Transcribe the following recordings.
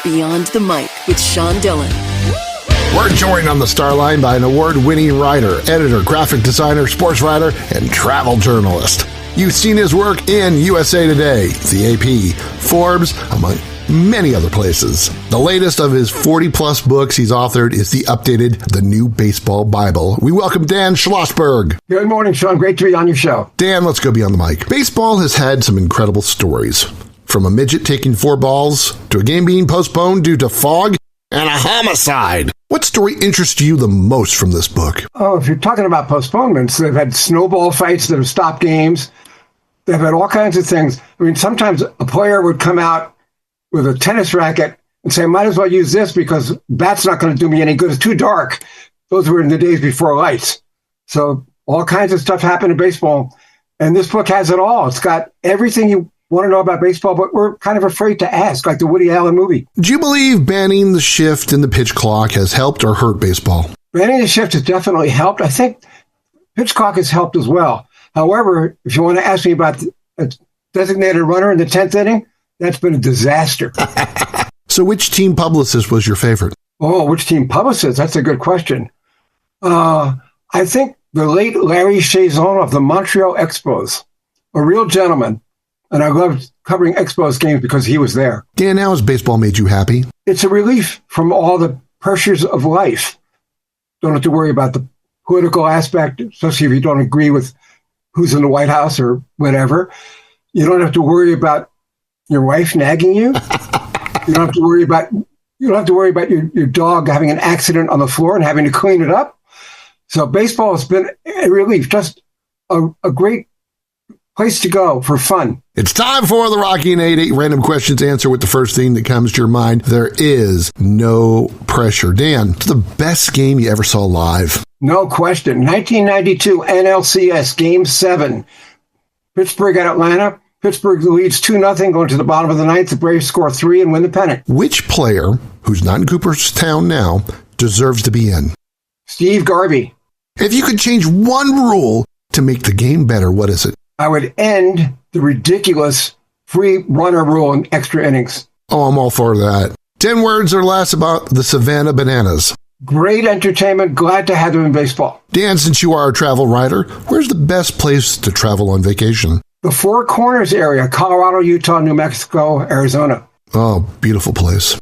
Beyond the Mic with Sean Dillon. We're joined on the Starline by an award-winning writer, editor, graphic designer, sports writer, and travel journalist. You've seen his work in USA Today, the AP, Forbes, among many other places. The latest of his 40-plus books he's authored is the updated The New Baseball Bible. We welcome Dan Schlossberg. Good morning, Sean. Great to be on your show. Dan, let's go beyond the mic. Baseball has had some incredible stories. From a midget taking 4 balls, to a game being postponed due to fog, and a homicide. What story interests you the most from this book? Oh, if you're talking about postponements, they've had snowball fights that have stopped games. They've had all kinds of things. I mean, sometimes a player would come out with a tennis racket and say, might as well use this because bat's not going to do me any good. It's too dark. Those were in the days before lights. So all kinds of stuff happened in baseball. And this book has it all. It's got everything you want to know about baseball, but we're kind of afraid to ask, like the Woody Allen movie. Do you believe banning the shift in the pitch clock has helped or hurt baseball? Banning the shift has definitely helped. I think pitch clock has helped as well. However, if you want to ask me about a designated runner in the 10th inning, that's been a disaster. So which team publicist was your favorite? Oh, which team publicist? That's a good question. I think the late Larry Chazon of the Montreal Expos, a real gentleman. And I loved covering Expos games because he was there. Dan, how has baseball made you happy? It's a relief from all the pressures of life. Don't have to worry about the political aspect, especially if you don't agree with who's in the White House or whatever. You don't have to worry about your wife nagging you. You don't have to worry about your dog having an accident on the floor and having to clean it up. So baseball has been a relief, just a great place to go for fun. It's time for the Rockin 8 random questions answer with the first thing that comes to your mind. There is no pressure. Dan, it's the best game you ever saw live. No question. 1992 NLCS Game 7. Pittsburgh at Atlanta. Pittsburgh leads 2-0 going to the bottom of the ninth. The Braves score 3 and win the pennant. Which player, who's not in Cooperstown now, deserves to be in? Steve Garvey. If you could change one rule to make the game better, what is it? I would end the ridiculous free runner rule in extra innings. Oh, I'm all for that. 10 words or less about the Savannah Bananas. Great entertainment. Glad to have them in baseball. Dan, since you are a travel writer, where's the best place to travel on vacation? The Four Corners area, Colorado, Utah, New Mexico, Arizona. Oh, beautiful place.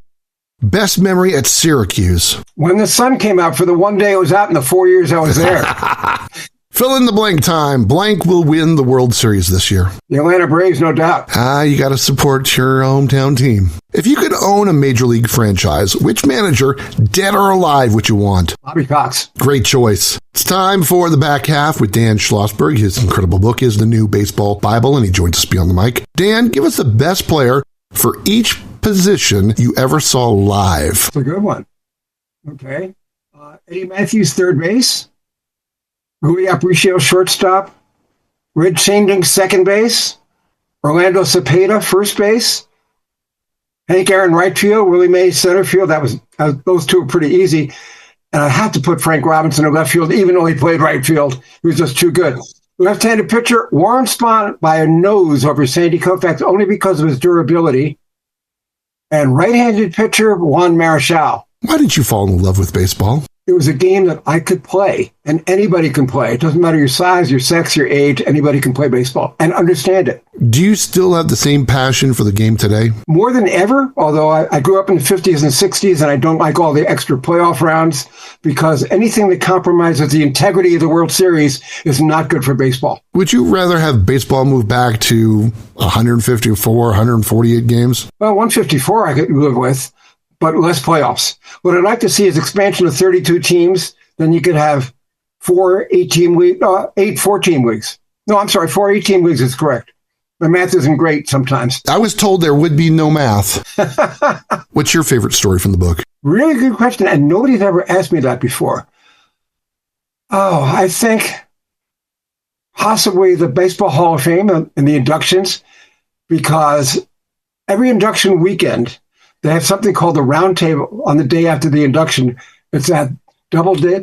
Best memory at Syracuse. When the sun came out for the one day it was out in the 4 years I was there. Fill in the blank time. Blank will win the World Series this year. The Atlanta Braves, no doubt. You got to support your hometown team. If you could own a major league franchise, which manager, dead or alive, would you want? Bobby Cox. Great choice. It's time for the back half with Dan Schlossberg. His incredible book is The New Baseball Bible, and he joins us beyond the mic. Dan, give us the best player for each position you ever saw live. That's a good one. Okay. Eddie Matthews, third base. Rui Aparicio, shortstop. Red Chanding, second base. Orlando Cepeda, first base. Hank Aaron, right field. Willie Mays, center field. Those two are pretty easy. And I have to put Frank Robinson in left field, even though he played right field. He was just too good. Left-handed pitcher, Warren Spahn by a nose over Sandy Koufax, only because of his durability. And right-handed pitcher, Juan Marichal. Why did you fall in love with baseball? It was a game that I could play, and anybody can play. It doesn't matter your size, your sex, your age. Anybody can play baseball and understand it. Do you still have the same passion for the game today? More than ever, although I grew up in the 50s and 60s, and I don't like all the extra playoff rounds, because anything that compromises the integrity of the World Series is not good for baseball. Would you rather have baseball move back to 154, 148 games? Well, 154 I could live with, but less playoffs. What I'd like to see is expansion of 32 teams. Then you could have 4 8-team leagues. No, I'm sorry, 4 8-team leagues is correct. My math isn't great sometimes. I was told there would be no math. What's your favorite story from the book? Really good question, and nobody's ever asked me that before. Oh, I think possibly the Baseball Hall of Fame and the inductions, because every induction weekend, they have something called the round table on the day after the induction. It's at Doubleday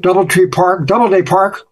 Park,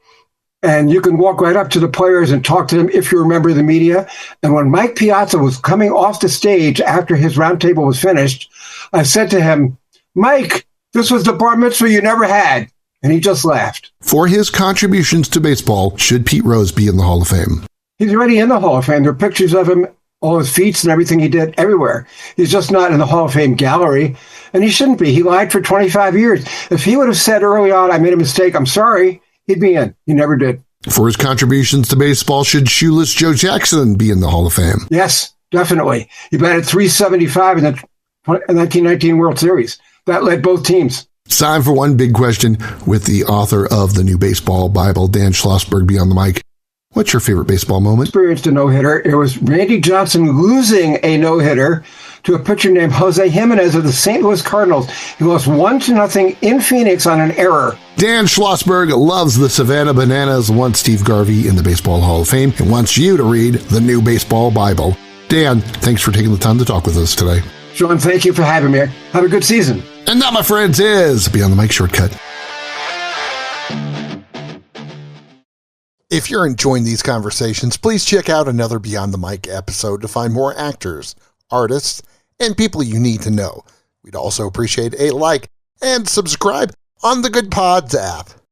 And you can walk right up to the players and talk to them if you're a member of the media. And when Mike Piazza was coming off the stage after his roundtable was finished, I said to him, Mike, this was the bar mitzvah you never had. And he just laughed. For his contributions to baseball, should Pete Rose be in the Hall of Fame? He's already in the Hall of Fame. There are pictures of him, all his feats and everything he did everywhere. He's just not in the Hall of Fame gallery. And he shouldn't be. He lied for 25 years. If he would have said early on, I made a mistake, I'm sorry, he'd be in. He never did. For his contributions to baseball, should Shoeless Joe Jackson be in the Hall of Fame? Yes, definitely. He batted .375 in the 1919 World Series. That led both teams. It's time for one big question with the author of the new baseball Bible, Dan Schlossberg, be on the mic. What's your favorite baseball moment? Experienced a no-hitter. It was Randy Johnson losing a no-hitter to a pitcher named Jose Jimenez of the St. Louis Cardinals. He lost 1-0 in Phoenix on an error. Dan Schlossberg loves the Savannah Bananas, wants Steve Garvey in the Baseball Hall of Fame, and wants you to read the new baseball Bible. Dan, thanks for taking the time to talk with us today. Sean, thank you for having me. Have a good season. And that, my friends, is Beyond the Mic Shortcut. If you're enjoying these conversations, please check out another Beyond the Mic episode to find more actors, artists, and people you need to know. We'd also appreciate a like and subscribe on the Good Pods app.